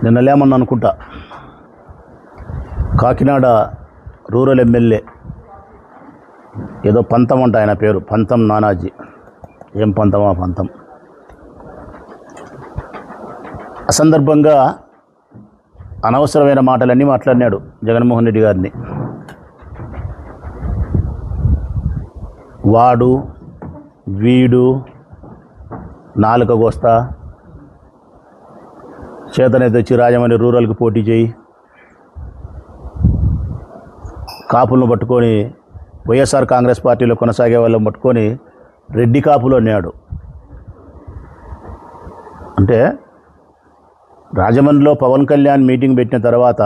నిన్న లేమన్నా అనుకుంటా Kakinada rural MLA ఏదో పంతం అంట, ఆయన పేరు పంతం నానాజీ. ఏం పంతమా పంతం. అసందర్భంగా అనవసరమైన మాటలన్నీ మాట్లాడినాడు జగన్మోహన్ రెడ్డి గారిని. వాడు వీడు నాలుక కోస్తా, చేతనైతే వచ్చి రాజమండ్రి రూరల్కి పోటీ చేయి, కాపులను పట్టుకొని వైఎస్ఆర్ కాంగ్రెస్ పార్టీలో కొనసాగే వాళ్ళని పట్టుకొని రెడ్డి కాపులు అన్నాడు. అంటే రాజమండ్రిలో పవన్ కళ్యాణ్ మీటింగ్ పెట్టిన తర్వాత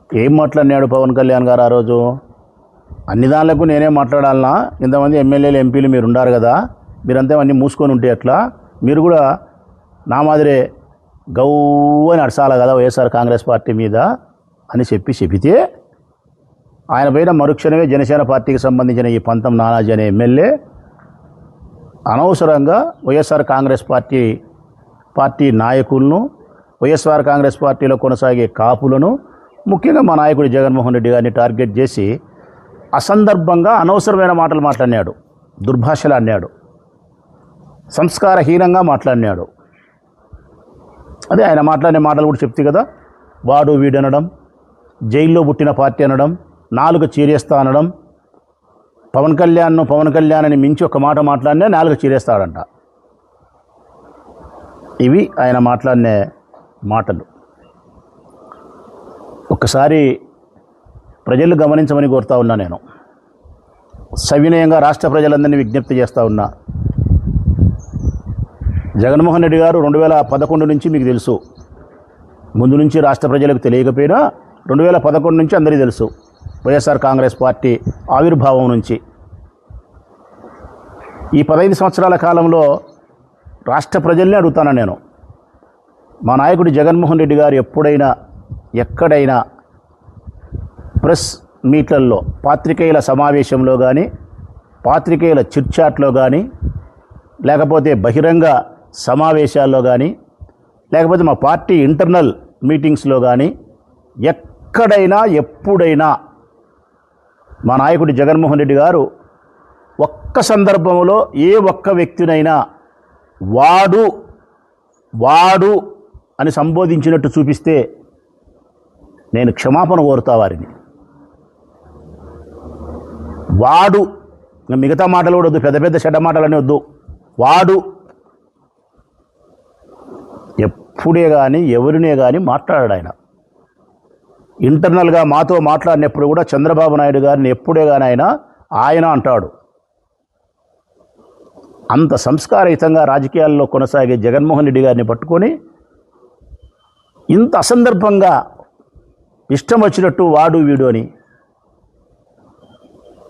ఏం మాట్లాడినాడు పవన్ కళ్యాణ్ గారు ఆ రోజు? అన్ని దానిలకు నేనే మాట్లాడాలన్నా, ఇంతమంది ఎమ్మెల్యేలు ఎంపీలు మీరు ఉండారు కదా, మీరంతా అన్నీ మూసుకొని ఉంటే ఎట్లా, మీరు కూడా నా మాదిరే గౌ అని అడసాల కదా వైఎస్ఆర్ కాంగ్రెస్ పార్టీ మీద అని చెబితే ఆయన పైన మరుక్షణమే జనసేన పార్టీకి సంబంధించిన ఈ పంతం నానాజీ అనే ఎమ్మెల్యే అనవసరంగా వైఎస్ఆర్ కాంగ్రెస్ పార్టీ నాయకులను, వైఎస్ఆర్ కాంగ్రెస్ పార్టీలో కొనసాగే కాపులను, ముఖ్యంగా మా నాయకుడు జగన్మోహన్ రెడ్డి గారిని టార్గెట్ చేసి అసందర్భంగా అనవసరమైన మాటలు మాట్లాడినాడు, దుర్భాషలు అన్నాడు, సంస్కారహీనంగా మాట్లాడినాడు. అదే ఆయన మాట్లాడిన మాటలు కూడా చెప్తే కదా, వాడు వీడు అనడం, జైల్లో పుట్టిన పార్టీ అనడం, నాలుగు చీరేస్తా అనడం, పవన్ కళ్యాణ్ అని మించి ఒక మాట మాట్లాడినా నాలుగు చీరేస్తాడంట. ఇవి ఆయన మాట్లాడిన మాటలు. ఒక్కసారి ప్రజలు గమనించమని కోరుతా ఉన్నా. నేను సవినయంగా రాష్ట్ర ప్రజలందరినీ విజ్ఞప్తి చేస్తూ ఉన్నా. జగన్మోహన్ రెడ్డి గారు 2011 నుంచి మీకు తెలుసు, ముందు నుంచి రాష్ట్ర ప్రజలకు తెలియకపోయినా 2011 నుంచి అందరికీ తెలుసు, వైఎస్ఆర్ కాంగ్రెస్ పార్టీ ఆవిర్భావం నుంచి. ఈ 15 సంవత్సరాల కాలంలో రాష్ట్ర ప్రజల్ని అడుగుతాను నేను, మా నాయకుడు జగన్మోహన్ రెడ్డి గారు ఎప్పుడైనా ఎక్కడైనా ప్రెస్ మీట్లలో, పాత్రికేయుల సమావేశంలో కానీ, పాత్రికేయుల చిట్చాట్లో కానీ, లేకపోతే బహిరంగ సమావేశాల్లో కానీ, లేకపోతే మా పార్టీ ఇంటర్నల్ మీటింగ్స్లో కానీ, ఎక్కడైనా ఎప్పుడైనా మా నాయకుడు జగన్మోహన్ రెడ్డి గారు ఒక్క సందర్భంలో ఏ ఒక్క వ్యక్తినైనా వాడు అని సంబోధించినట్టు చూపిస్తే నేను క్షమాపణ కోరుతా వారిని. వాడు, మిగతా మాటలు కూడా వద్దు, పెద్ద పెద్ద చెడ్డ మాటలనే వద్దు. వాడు ఎప్పుడే కానీ ఎవరినే కానీ మాట్లాడాడు ఆయన. ఇంటర్నల్గా మాతో మాట్లాడినప్పుడు కూడా చంద్రబాబు నాయుడు గారిని ఎప్పుడే కానీ ఆయన అంటాడు. అంత సంస్కారయుతంగా రాజకీయాల్లో కొనసాగే జగన్మోహన్ రెడ్డి గారిని పట్టుకొని ఇంత అసందర్భంగా ఇష్టం వచ్చినట్టు వాడు వీడు అని.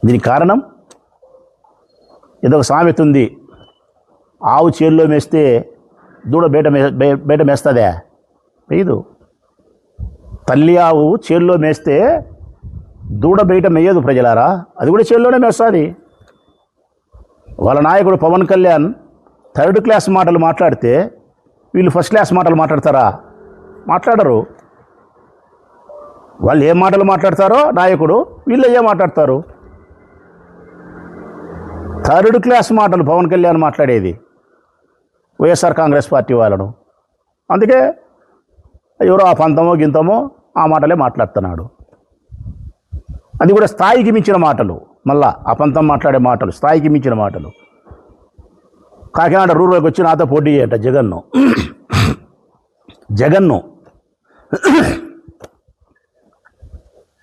దీనికి కారణం ఏదో ఒక సామెత ఉంది, ఆవు చేల్లో మేస్తే దూడ బయట మేస్తుందే? వేయదు. తల్లి ఆవు చేల్లో మేస్తే దూడ బయట మేయదు ప్రజలారా, అది కూడా చేల్లోనే మేస్తుంది. వాళ్ళ నాయకుడు పవన్ కళ్యాణ్ 3rd క్లాస్ మాటలు మాట్లాడితే వీళ్ళు 1st క్లాస్ మాటలు మాట్లాడతారా? మాట్లాడరు. వాళ్ళు ఏం మాటలు మాట్లాడతారో నాయకుడు, వీళ్ళు ఏం మాట్లాడతారు? 3rd క్లాస్ మాటలు పవన్ కళ్యాణ్ మాట్లాడేది వైఎస్ఆర్ కాంగ్రెస్ పార్టీ వాళ్ళను. అందుకే ఎవరో ఆ పంతమో గింతమో ఆ మాటలే మాట్లాడుతున్నాడు. అది కూడా స్థాయికి మించిన మాటలు. మళ్ళా ఆ పంతం మాట్లాడే మాటలు స్థాయికి మించిన మాటలు. కాకినాడ రూరల్కి వచ్చి నాతో పోటీ చేయట జగన్ను.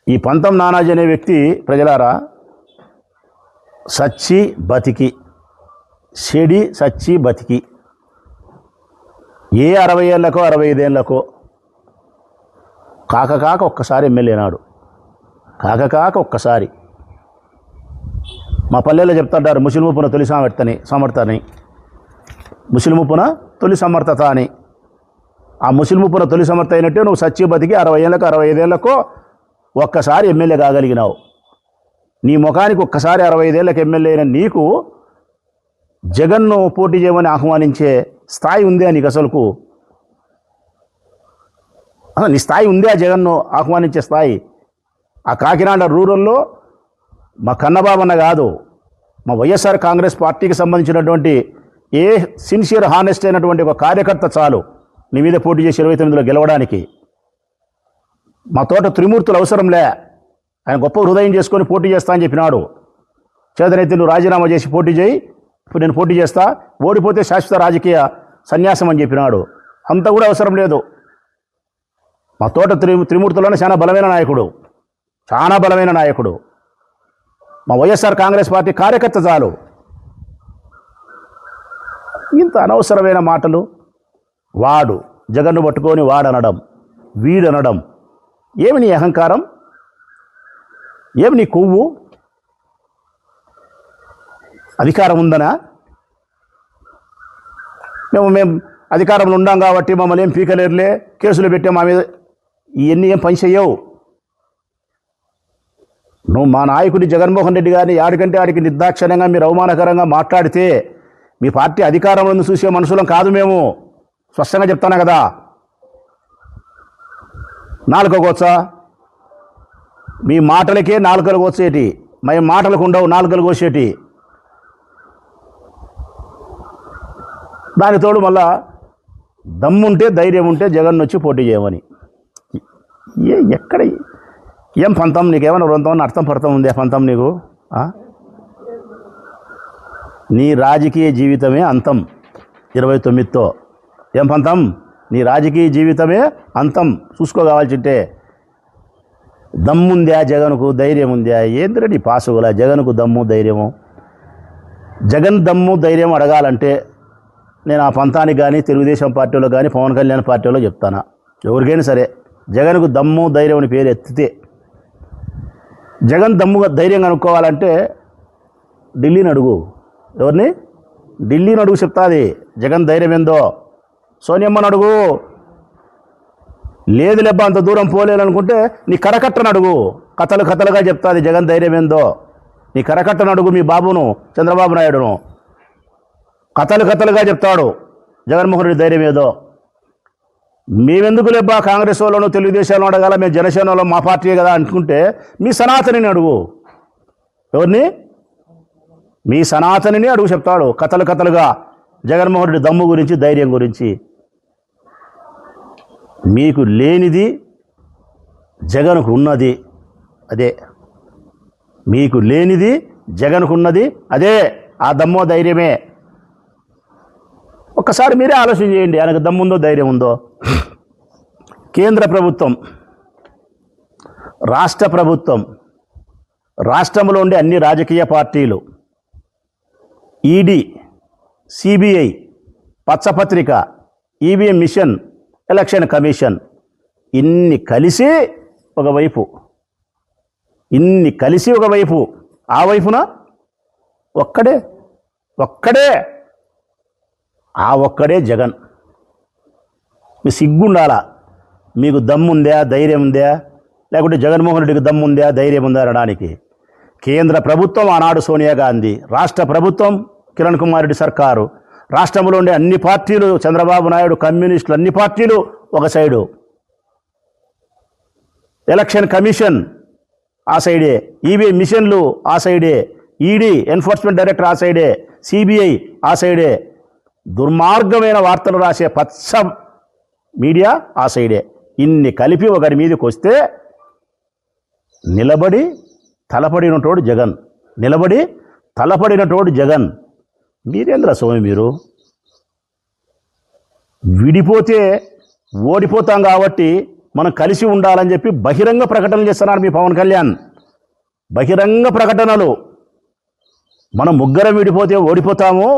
ఈ పంతం నానాజీ అనే వ్యక్తి ప్రజలారా సచ్చి బతికి, చెడి సచ్చి బతికి, ఏ 60 ఏళ్ళకో 65 ఏళ్ళకో కాక ఒక్కసారి ఎమ్మెల్యే నాడు, కాక ఒక్కసారి. మా పల్లెల్లో చెప్తుంటారు ముసిలిముప్పున తొలి సమర్థని, ముసిలిముప్పున తొలి సమర్థత అని. ఆ ముసిలిముప్పున తొలి సమర్థ అయినట్టే నువ్వు సచ్చి బతికి 60 ఏళ్ళకో 65 ఏళ్ళకో ఒక్కసారి ఎమ్మెల్యే కాగలిగినావు. నీ ముఖానికి ఒక్కసారి 65 ఏళ్ళకి ఎమ్మెల్యే అయిన నీకు జగన్ను పోటీ చేయమని ఆహ్వానించే స్థాయి ఉందే నీకు? అసలుకు నీ స్థాయి ఉంది ఆ జగన్ను ఆహ్వానించే స్థాయి. ఆ కాకినాడ రూరల్లో మా కన్నబాబన్న కాదు, మా వైఎస్ఆర్ కాంగ్రెస్ పార్టీకి సంబంధించినటువంటి ఏ సిన్సియర్ హానెస్ట్ అయినటువంటి ఒక కార్యకర్త చాలు నీ మీద పోటీ చేసి 29లో గెలవడానికి. మా తోట త్రిమూర్తులు అవసరంలే, ఆయన గొప్ప హృదయం చేసుకొని పోటీ చేస్తా అని చెప్పినాడు. చేతనైతే నువ్వు రాజీనామా చేసి పోటీ చేయి, ఇప్పుడు నేను పోటీ చేస్తా, ఓడిపోతే శాశ్వత రాజకీయ సన్యాసం అని చెప్పినాడు. అంత కూడా అవసరం లేదు. మా తోట త్రిమూర్తులను చాలా బలమైన నాయకుడు, చాలా బలమైన నాయకుడు. మా వైఎస్ఆర్ కాంగ్రెస్ పార్టీ కార్యకర్త చాలు. ఇంత అనవసరమైన మాటలు వాడు జగన్ను పట్టుకొని వాడనడం, వీడనడం. ఏమి నీ అహంకారం, ఏమి నీ కొవ్వు? అధికారం ఉందనా? మేము అధికారంలో ఉన్నాం కాబట్టి మమ్మల్ని ఏం పీకలేరులే, కేసులు పెట్టే మా మీద, ఇవన్నీ ఏం పని చెయ్యవు. నువ్వు మా నాయకుడి జగన్మోహన్ రెడ్డి గారిని ఆడికంటే ఆడికి నిర్దాక్షిణ్యంగా మీరు అవమానకరంగా మాట్లాడితే మీ పార్టీ అధికారంలో చూసే మనుషులం కాదు మేము. స్పష్టంగా చెప్తాను కదా. నాలుక కోసా? మీ మాటలకే నాలుకలు కోసేటి, మేము మాటలకు ఉండవు నాలుకలు కోసేటి. దానితోడు మళ్ళా దమ్ముంటే ధైర్యం ఉంటే జగన్ వచ్చి పోటీ చేయమని. ఎక్కడ ఏం పంతం నీకేమైనా రొంతం అర్థం పడతాం ఉంది పంతం నీకు? నీ రాజకీయ జీవితమే అంతం 29తో. ఏం పంతం? నీ రాజకీయ జీవితమే అంతం. చూసుకోవాల్సింటే దమ్ముందా జగన్కు, ధైర్యం ఉందా? ఏంద్ర నీ పాసుగుల జగన్కు దమ్ము ధైర్యము? జగన్ దమ్ము ధైర్యం అడగాలంటే నేను ఆ పంతానికి కానీ తెలుగుదేశం పార్టీలో కానీ పవన్ కళ్యాణ్ పార్టీలో చెప్తాను. ఎవరికైనా సరే జగన్కు దమ్ము ధైర్యం అని పేరు ఎత్తితే, జగన్ దమ్ముగా ధైర్యం కనుక్కోవాలంటే ఢిల్లీని అడుగు. ఎవరిని? ఢిల్లీని అడుగు, చెప్తాది జగన్ ధైర్యం ఏందో. సోనియమ్మని అడుగు. లేదు లేబ్బా అంత దూరం పోలేదనుకుంటే నీ కరకట్టను అడుగు, కథలుగా చెప్తాది జగన్ ధైర్యం ఏందో. నీ కరకట్టను అడుగు, మీ బాబును చంద్రబాబు నాయుడును కథలుగా చెప్తాడు జగన్మోహన్ రెడ్డి ధైర్యం ఏదో. మేమెందుకు లేబ్బా కాంగ్రెస్ వాళ్ళను తెలుగుదేశంలో అడగాల, మేము జనసేనలో మా పార్టీ కదా అనుకుంటే మీ సనాతనిని అడుగు. ఎవరిని? మీ సనాతనిని అడుగు, చెప్తాడు కథలుగా జగన్మోహన్ రెడ్డి దమ్ము గురించి ధైర్యం గురించి. మీకు లేనిది జగన్కు ఉన్నది అదే. మీకు లేనిది జగన్కు ఉన్నది అదే, ఆ దమ్మో ధైర్యమే. ఒక్కసారి మీరే ఆలోచన చేయండి, ఆయనకు దమ్ముందో ధైర్యం ఉందో. కేంద్ర ప్రభుత్వం, రాష్ట్ర ప్రభుత్వం, రాష్ట్రంలో ఉండే అన్ని రాజకీయ పార్టీలు, ఈడీ, సిబిఐ, పచ్చపత్రిక, ఈవీఎం మిషన్, ఎలక్షన్ కమిషన్, ఇన్ని కలిసి ఒకవైపు, ఆ వైపున ఒక్కడే జగన్. మీ సిగ్గుండాలా? మీకు దమ్ముందా ధైర్యం ఉందా? లేకుంటే జగన్మోహన్ రెడ్డికి దమ్ముందా ధైర్యం ఉందా అనడానికి? కేంద్ర ప్రభుత్వం ఆనాడు సోనియా గాంధీ, రాష్ట్ర ప్రభుత్వం కిరణ్ కుమార్ రెడ్డి సర్కారు, రాష్ట్రంలో ఉండే అన్ని పార్టీలు, చంద్రబాబు నాయుడు, కమ్యూనిస్టులు, అన్ని పార్టీలు ఒక సైడు, ఎలక్షన్ కమిషన్ ఆ సైడే, ఈవీఎం మిషన్లు ఆ సైడే, ఈడీ ఎన్ఫోర్స్మెంట్ డైరెక్టర్ ఆ సైడే, సిబిఐ ఆ సైడే, దుర్మార్గమైన వార్తలు రాసే పచ్చ మీడియా ఆ సైడే. ఇన్ని కలిపి ఒకరి మీదకి వస్తే నిలబడి తలపడినటోడు జగన్. మీరేంద్ర స్వామి మీరు? విడిపోతే ఓడిపోతాం కాబట్టి మనం కలిసి ఉండాలని చెప్పి బహిరంగ ప్రకటనలు చేస్తున్నారు మీ పవన్ కళ్యాణ్. బహిరంగ ప్రకటనలు, మనం ముగ్గురం విడిపోతే ఓడిపోతాము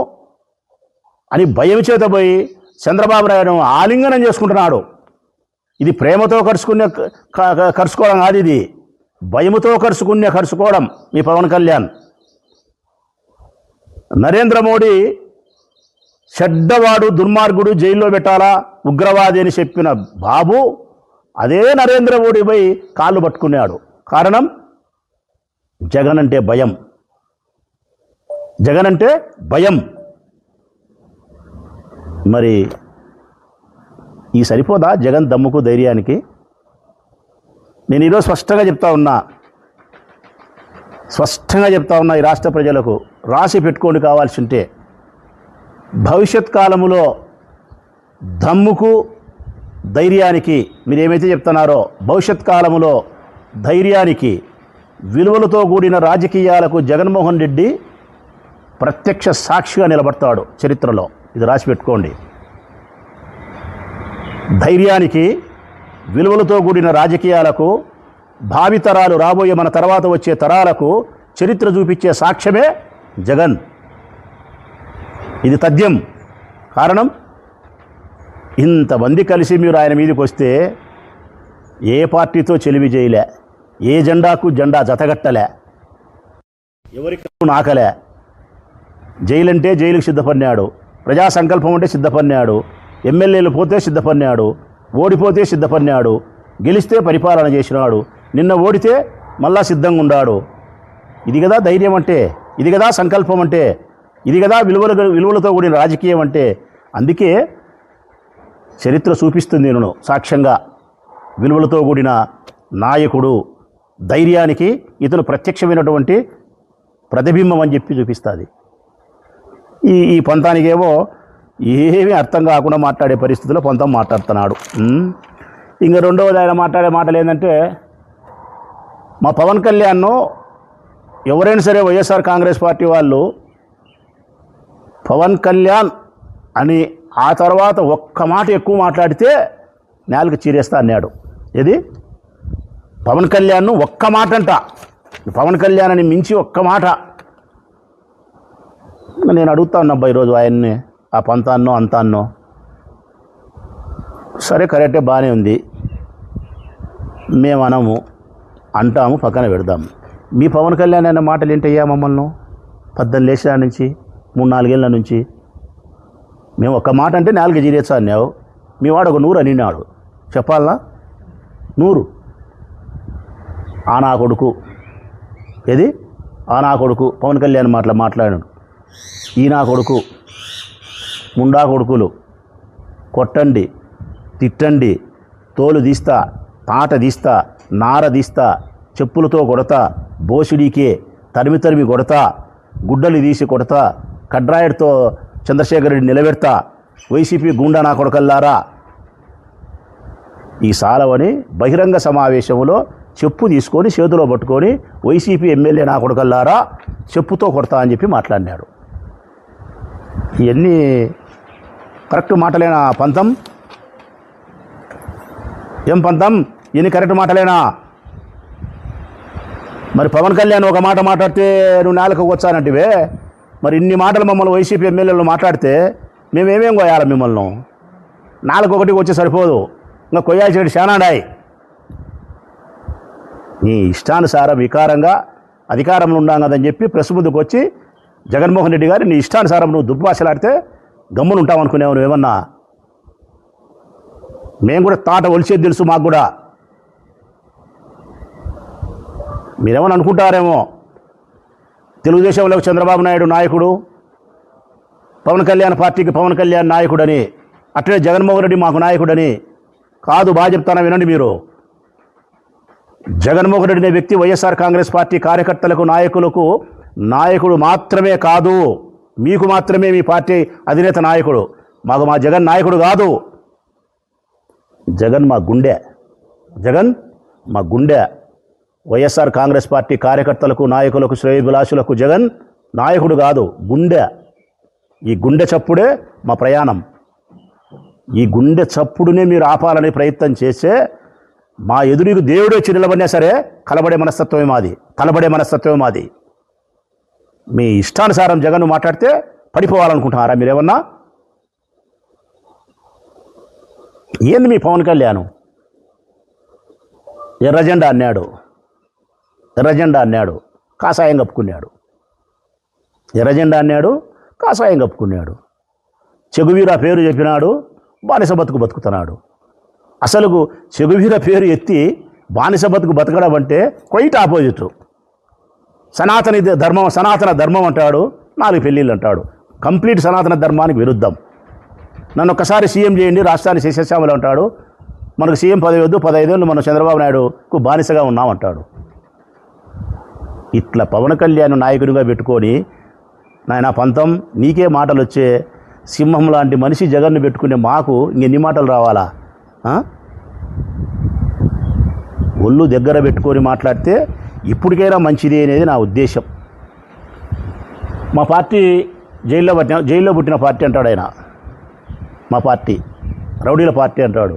అని భయం చేత పోయి చంద్రబాబు నాయుడు ఆలింగనం చేసుకుంటున్నాడు. ఇది ప్రేమతో కరుచుకోవడం కాదు, ఇది భయముతో కరుచుకోవడం మీ పవన్ కళ్యాణ్. నరేంద్ర మోడీ చెడ్డవాడు, దుర్మార్గుడు, జైల్లో పెట్టాలా, ఉగ్రవాది అని చెప్పిన బాబు అదే నరేంద్ర మోడీ పోయి కాళ్ళు పట్టుకున్నాడు. కారణం జగన్ అంటే భయం. మరి ఈ సరిపోదా జగన్ దమ్ముకు ధైర్యానికి? నేను ఈరోజు స్పష్టంగా చెప్తా ఉన్నా ఈ రాష్ట్ర ప్రజలకు, రాసి పెట్టుకోండి కావాల్సి ఉంటే. భవిష్యత్ కాలములో దమ్ముకు ధైర్యానికి మీరు ఏమైతే చెప్తున్నారో, భవిష్యత్ కాలములో ధైర్యానికి విలువలతో కూడిన రాజకీయాలకు జగన్మోహన్ రెడ్డి ప్రత్యక్ష సాక్షిగా నిలబడతాడు చరిత్రలో. ఇది రాసి పెట్టుకోండి. ధైర్యానికి విలువలతో కూడిన రాజకీయాలకు భావితరాలు, రాబోయే మన తర్వాత వచ్చే తరాలకు చరిత్ర చూపించే సాక్ష్యమే జగన్. ఇది తథ్యం. కారణం, ఇంతమంది కలిసి మీరు ఆయన మీదకి వస్తే ఏ పార్టీతో చెలిమి చేయలే, ఏ జెండాకు జెండా జతగట్టలే, ఎవరికి నాకలే. జైలంటే జైలుకు సిద్ధపడినాడు, ప్రజా సంకల్పం అంటే సిద్ధపడినాడు, ఎమ్మెల్యేలు పోతే సిద్ధపడినాడు, ఓడిపోతే సిద్ధపడినాడు, గెలిస్తే పరిపాలన చేసినాడు, నిన్న ఓడితే మళ్ళా సిద్ధంగా ఉన్నాడు. ఇది కదా ధైర్యం అంటే, ఇది కదా సంకల్పం అంటే, ఇది కదా విలువలతో కూడిన రాజకీయం అంటే. అందుకే చరిత్ర చూపిస్తుంది నేను సాక్ష్యంగా, విలువలతో కూడిన నాయకుడు, ధైర్యానికి ఇతను ప్రత్యక్షమైనటువంటి ప్రతిబింబం అని చెప్పి చూపిస్తుంది. ఈ పంతానికేమో ఏమీ అర్థం కాకుండా మాట్లాడే పరిస్థితుల్లో పంతం మాట్లాడుతున్నాడు. ఇంకా రెండవది ఆయన మాట్లాడే మాటలు ఏంటంటే, మా పవన్ కళ్యాణ్ను ఎవరైనా సరే వైఎస్ఆర్ కాంగ్రెస్ పార్టీ వాళ్ళు పవన్ కళ్యాణ్ అని ఆ తర్వాత ఒక్క మాట ఎక్కువ మాట్లాడితే నేలకు చీరేస్తా అన్నాడు. ఏది? పవన్ కళ్యాణ్ను ఒక్క మాట అంట, పవన్ కళ్యాణ్ అని మించి ఒక్క మాట. నేను అడుగుతా ఉన్నబ్బా ఈరోజు ఆయన్ని, ఆ పంతాన్నో అంతాన్నో. సరే కరెక్టే, బాగానే ఉంది, మేము అనము, అంటాము, పక్కన పెడదాము. మీ పవన్ కళ్యాణ్ అనే మాటలు ఏంటయ్యా? మమ్మల్ని 18 లేచిన నుంచి 3-4 ఏళ్ళ నుంచి మేము ఒక్క మాట అంటే 4 జీరేచ్చా అన్నావు. మీ వాడు ఒక 100 అనినాడు. చెప్పాలనా? 100 ఆ నా కొడుకు. ఏది? ఆ నా కొడుకు పవన్ కళ్యాణ్ మాట్లాడాడు. ఈ నా కొడుకు, ముండా కొడుకులు, కొట్టండి, తిట్టండి, తోలు తీస్తా, తాట తీస్తా, నార తీస్తా, చెప్పులతో కొడతా, బోసిడీకే తరిమి కొడతా, గుడ్డలు తీసి కొడతా, కడ్రాయడ్తో చంద్రశేఖర్ రెడ్డి నిలబెడతా, వైసీపీ గుండా నా కొడకల్లారా. ఈ సాలవని బహిరంగ సమావేశంలో చెప్పు తీసుకొని చేతిలో పట్టుకొని వైసీపీ ఎమ్మెల్యే నా కొడకల్లారా చెప్పుతో కొడతా అని చెప్పి మాట్లాడినాడు. ఇవన్నీ కరెక్ట్ మాటలేనా పంతం? ఏం పంతం, ఇన్ని కరెక్ట్ మాటలేనా? మరి పవన్ కళ్యాణ్ ఒక మాట మాట్లాడితే నువ్వు నేలకు వచ్చానంటివే, మరి ఇన్ని మాటలు మమ్మల్ని వైసీపీ ఎమ్మెల్యేలు మాట్లాడితే మేమేమేం కొయ్యాలి? మిమ్మల్ని నాలుగు ఒకటి వచ్చి సరిపోదు, ఇంకా కొయ్యాల్సిన శానాడాయి. నీ ఇష్టానుసారం వికారంగా అధికారంలో ఉన్నాం కదని చెప్పి ప్రెస్ ముందుకు వచ్చి జగన్మోహన్ రెడ్డి గారు నీ ఇష్టానుసారం నువ్వు దుర్భాషలాడితే గమ్మున ఉంటామనుకునేవు నువ్వేమన్నా? మేము కూడా తాట ఒలిచేది తెలుసు మాకు కూడా. మీరేమని అనుకుంటారేమో, తెలుగుదేశంలో చంద్రబాబు నాయుడు నాయకుడు, పవన్ కళ్యాణ్ పార్టీకి పవన్ కళ్యాణ్ నాయకుడని, అట్లనే జగన్మోహన్ రెడ్డి మాకు నాయకుడని. కాదు, బాగా చెప్తానా వినండి మీరు. జగన్మోహన్ రెడ్డి అనే వ్యక్తి వైఎస్ఆర్ కాంగ్రెస్ పార్టీ కార్యకర్తలకు, నాయకులకు నాయకుడు మాత్రమే కాదు, మీకు మాత్రమే మీ పార్టీ అధినేత నాయకుడు. మా జగన్ నాయకుడు కాదు. జగన్ మా గుండె, జగన్ మా గుండె. వైఎస్ఆర్ కాంగ్రెస్ పార్టీ కార్యకర్తలకు, నాయకులకు, శ్రేయోభిలాషులకు జగన్ నాయకుడు కాదు, గుండె. ఈ గుండె చప్పుడే మా ప్రయాణం. ఈ గుండె చప్పుడునే మీరు ఆపాలనే ప్రయత్నం చేస్తే మా ఎదురుకు దేవుడు వచ్చి నిలబడినా సరే కలబడే మనస్తత్వమే మాది, కలబడే మనస్తత్వమే మాది. మీ ఇష్టానుసారం జగన్ మాట్లాడితే పడిపోవాలనుకుంటున్నారా మీరేమన్నా? ఏంది మీ పవన్ కళ్యాణ్? ఎర్రజెండా అన్నాడు, ఎర్రజెండా అన్నాడు, కాషాయం కప్పుకున్నాడు. ఎర్రజెండా అన్నాడు, కాషాయం కప్పుకున్నాడు. చెగువీర పేరు చెప్పినాడు, బానిస బతుకు బతుకుతున్నాడు. అసలు చెగువీర పేరు ఎత్తి బానిస బతుకు బతకడం అంటే క్వైట్ ఆపోజిట్. సనాతన ధర్మం అంటాడు, 4 పెళ్ళిళ్ళు అంటాడు. కంప్లీట్ సనాతన ధర్మానికి విరుద్ధం. నన్ను ఒక్కసారి సీఎం చేయండి, రాష్ట్రాన్ని శేషశ్యామలు అంటాడు. మనకు సీఎం పదవి వద్దు, 15 ఏళ్ళు మనం చంద్రబాబు నాయుడుకు బానిసగా ఉన్నామంటాడు. ఇట్లా పవన్ కళ్యాణ్ నాయకుడిగా పెట్టుకొని నాయన పంతం నీకే మాటలు వచ్చే సింహం లాంటి మనిషి జగన్ను పెట్టుకునే మాకు ఇంకెన్ని మాటలు రావాలా? ఒళ్ళు దగ్గర పెట్టుకొని మాట్లాడితే ఇప్పటికైనా మంచిది అనేది నా ఉద్దేశం. మా పార్టీ జైల్లో పుట్టిన పార్టీ అంటాడు ఆయన. మా పార్టీ రౌడీల పార్టీ అంటాడు.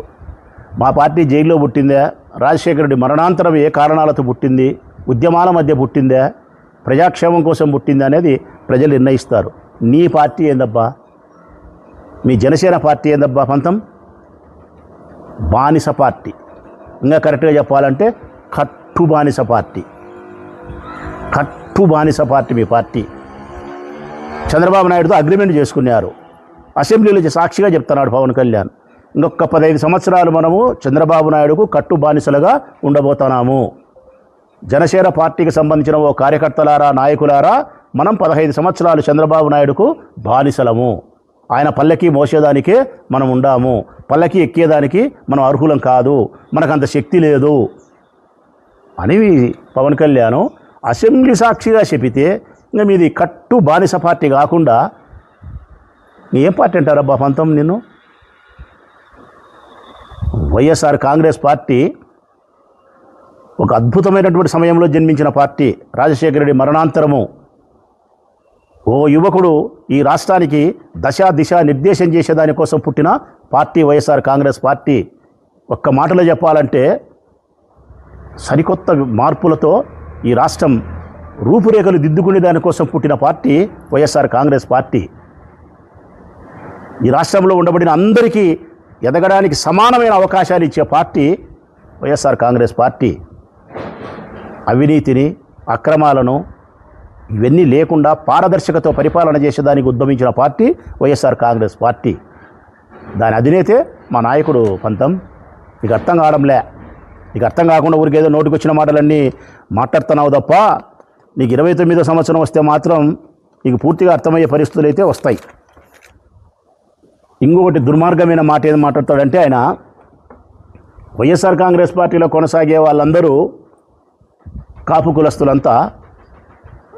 మా పార్టీ జైల్లో పుట్టిందా? రాజశేఖర రెడ్డి మరణాంతరం ఏ కారణాలతో పుట్టింది? ఉద్యమాల మధ్య పుట్టిందా? ప్రజాక్షేమం కోసం పుట్టిందా అనేది ప్రజలు నిర్ణయిస్తారు. నీ పార్టీ ఏందబ్బా? మీ జనసేన పార్టీ ఏందబ్బా పంతం? బానిస పార్టీ. ఇంకా కరెక్ట్గా చెప్పాలంటే కట్టు బానిస పార్టీ. కట్టు బానిస పార్టీ మీ పార్టీ. చంద్రబాబు నాయుడుతో అగ్రిమెంట్ చేసుకున్నారు. అసెంబ్లీలో సాక్షిగా చెప్తున్నాడు పవన్ కళ్యాణ్, ఇంకొక 15 సంవత్సరాలు మనము చంద్రబాబు నాయుడుకు కట్టు బానిసలుగా ఉండబోతున్నాము. జనసేన పార్టీకి సంబంధించిన ఓ కార్యకర్తలారా, నాయకులారా, మనం 15 సంవత్సరాలు చంద్రబాబు నాయుడుకు బానిసలము. ఆయన పల్లకి మోసేదానికే మనం ఉండాము, పల్లకి ఎక్కేదానికి మనం అర్హులం కాదు, మనకంత శక్తి లేదు అని పవన్ కళ్యాణ్ అసెంబ్లీ సాక్షిగా చెప్పితే ఇంకా మీది కట్టు బానిస పార్టీ కాకుండా ఏం పార్టీ అంటారబ్బా పంతం నిన్ను? వైఎస్ఆర్ కాంగ్రెస్ పార్టీ ఒక అద్భుతమైనటువంటి సమయంలో జన్మించిన పార్టీ. రాజశేఖర రెడ్డి మరణాంతరము ఓ యువకుడు ఈ రాష్ట్రానికి దిశ నిర్దేశం చేసేదానికోసం పుట్టిన పార్టీ వైఎస్ఆర్ కాంగ్రెస్ పార్టీ. ఒక్క మాటలో చెప్పాలంటే సరికొత్త మార్పులతో ఈ రాష్ట్రం రూపురేఖలు దిద్దుకునే దానికోసం పుట్టిన పార్టీ వైఎస్ఆర్ కాంగ్రెస్ పార్టీ. ఈ రాష్ట్రంలో ఉండబడిన అందరికీ ఎదగడానికి సమానమైన అవకాశాలు ఇచ్చే పార్టీ వైఎస్ఆర్ కాంగ్రెస్ పార్టీ. అవినీతిని, అక్రమాలను ఇవన్నీ లేకుండా పారదర్శకతో పరిపాలన చేసేదానికి ఉద్యమించిన పార్టీ వైఎస్ఆర్ కాంగ్రెస్ పార్టీ. దాని అధినేతే మా నాయకుడు పంతం. నీకు అర్థం కావడంలే. నీకు అర్థం కాకుండా ఊరికేదో నోటికొచ్చిన మాటలన్నీ మాట్లాడుతున్నావు తప్ప నీకు 29వ సంవత్సరం వస్తే మాత్రం నీకు పూర్తిగా అర్థమయ్యే పరిస్థితులు అయితే వస్తాయి. ఇంకొకటి దుర్మార్గమైన మాట ఏది మాట్లాడతాడంటే ఆయన, వైఎస్ఆర్ కాంగ్రెస్ పార్టీలో కొనసాగే వాళ్ళందరూ కాపు కులస్తులంతా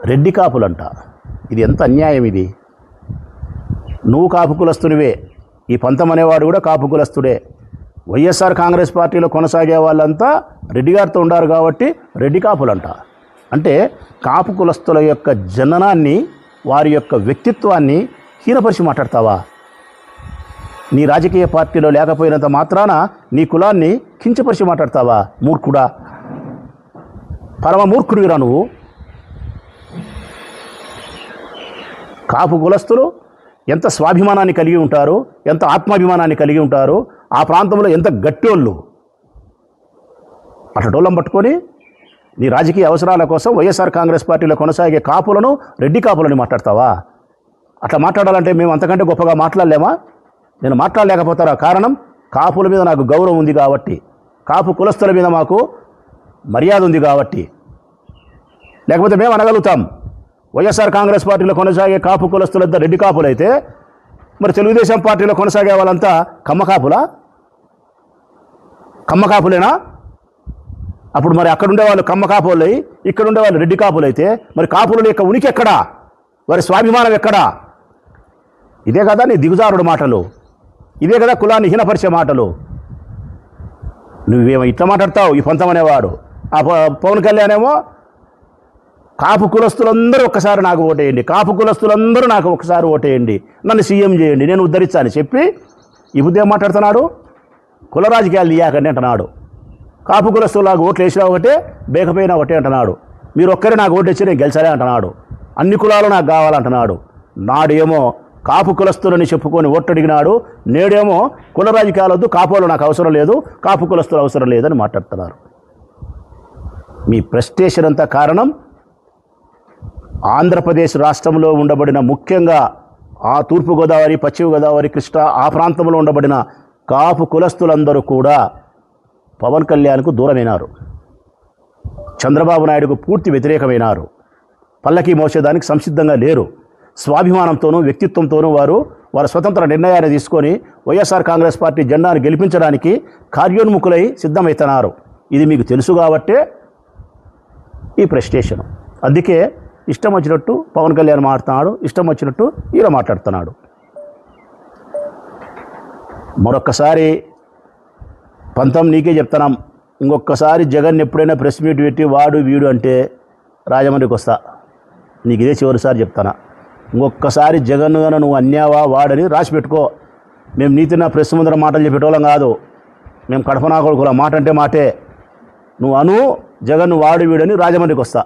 రెడ్డి కాపులంట. ఇది ఎంత అన్యాయం ఇది! నువ్వు కాపు కులస్తునివే, ఈ పంతం అనేవాడు కూడా కాపు కులస్తుడే. వైఎస్ఆర్ కాంగ్రెస్ పార్టీలో కొనసాగే వాళ్ళంతా రెడ్డి గారితో ఉండారు కాబట్టి రెడ్డి కాపులంట. అంటే కాపు కులస్తుల యొక్క జననాన్ని, వారి యొక్క వ్యక్తిత్వాన్ని హీనపరిచి మాట్లాడతావా? నీ రాజకీయ పార్టీలో లేకపోయినంత మాత్రాన నీ కులాన్ని కించపరిచి మాట్లాడతావా? మూర్ఖుడా, పరమ మూర్ఖుడివిరా నువ్వు. కాపు కులస్తులు ఎంత స్వాభిమానాన్ని కలిగి ఉంటారు, ఎంత ఆత్మాభిమానాన్ని కలిగి ఉంటారు, ఆ ప్రాంతంలో ఎంత గట్టోళ్ళు. అటటోళ్ళం పట్టుకొని నీ రాజకీయ అవసరాల కోసం వైఎస్ఆర్ కాంగ్రెస్ పార్టీలో కొనసాగే కాపులను రెడ్డి కాపులని మాట్లాడతావా? అట్లా మాట్లాడాలంటే మేము అంతకంటే గొప్పగా మాట్లాడలేమా? నేను మాట్లాడలేకపోతారా? కారణం కాపుల మీద నాకు గౌరవం ఉంది కాబట్టి, కాపు కులస్తుల మీద మాకు మర్యాద ఉంది కాబట్టి. లేకపోతే మేము అనగలుగుతాం, వైఎస్ఆర్ కాంగ్రెస్ పార్టీలో కొనసాగే కాపు కులస్తులంతా రెడ్డి కాపులైతే మరి తెలుగుదేశం పార్టీలో కొనసాగే వాళ్ళంతా కమ్మకాపులా? కమ్మకాపులేనా? అప్పుడు మరి అక్కడ ఉండేవాళ్ళు కమ్మకాపులై, ఇక్కడ ఉండేవాళ్ళు రెడ్డి కాపులైతే మరి కాపుల యొక్క ఉనికి ఎక్కడా? వారి స్వాభిమానం ఎక్కడా? ఇదే కదా నీ దిగుజారుడు మాటలు, ఇదే కదా కులాన్ని హీనపరిచే మాటలు. నువ్వేమో ఇట్లా మాట్లాడతావు ఈ పంతం అనేవాడు. ఆ పవన్ కళ్యాణ్ ఏమో కాపు కులస్తులందరూ ఒక్కసారి నాకు ఓటేయండి, కాపు కులస్తులందరూ నాకు ఒకసారి ఓటేయండి, నన్ను సీఎం చేయండి, నేను ఉద్ధరించాలని చెప్పి ఈ బుద్ధి ఏం మాట్లాడుతున్నాడు? కుల రాజకీయాలు తీయాకండి అంటున్నాడు. కాపు కులస్తులు నాకు ఓట్లు వేసినా ఒకటే, బేకపోయినా ఒకటే అంటున్నాడు. మీరు ఒక్కరే నాకు ఓటు వచ్చి నేను గెలిచాలే అంటున్నాడు. అన్ని కులాలు నాకు కావాలంటున్నాడు. నాడేమో కాపు కులస్తులని చెప్పుకొని ఓట్టడిగినాడు, నేడేమో కుల రాజకీయాలొద్దు, కాపులు నాకు అవసరం లేదు, కాపు కులస్తులు అవసరం లేదని మాట్లాడుతున్నారు. మీ ప్రెస్టేషన్ అంతా కారణం ఆంధ్రప్రదేశ్ రాష్ట్రంలో ఉండబడిన, ముఖ్యంగా ఆ తూర్పుగోదావరి, పశ్చిమ గోదావరి, కృష్ణా ఆ ప్రాంతంలో ఉండబడిన కాపు కులస్తులందరూ కూడా పవన్ కళ్యాణ్కు దూరమైనారు, చంద్రబాబు నాయుడుకు పూర్తి వ్యతిరేకమైనారు, పల్లకి మోసేదానికి సంసిద్ధంగా లేరు. స్వాభిమానంతోనూ వ్యక్తిత్వంతోనూ వారు వారి స్వతంత్ర నిర్ణయాన్ని తీసుకొని వైఎస్ఆర్ కాంగ్రెస్ పార్టీ జెండాను గెలిపించడానికి కార్యోన్ముఖులై సిద్ధమవుతున్నారు. ఇది మీకు తెలుసు కాబట్టే ఈ ప్రెస్టేషన్. అందుకే ఇష్టం వచ్చినట్టు పవన్ కళ్యాణ్ మాట్లాడుతున్నాడు, ఇష్టం వచ్చినట్టు ఈయన మాట్లాడుతున్నాడు. మరొక్కసారి పంతం నీకే చెప్తున్నాం, ఇంకొకసారి జగన్ ఎప్పుడైనా ప్రెస్ మీట్ పెట్టి వాడు వీడు అంటే రాజమండ్రికి వస్తా. నీకు ఇదే చివరిసారి చెప్తానా. ఇంకొకసారి జగన్ గాను నువ్వు అన్యావా వాడని రాసి పెట్టుకో. మేము నీతిన ప్రెస్ ముందర మాటలు చెప్పేటోళ్ళం కాదు. మేము కడపనా కొడుకుల మాట అంటే మాటే. నువ్వు జగన్ వాడు వీడని రాజమండ్రికి వస్తా.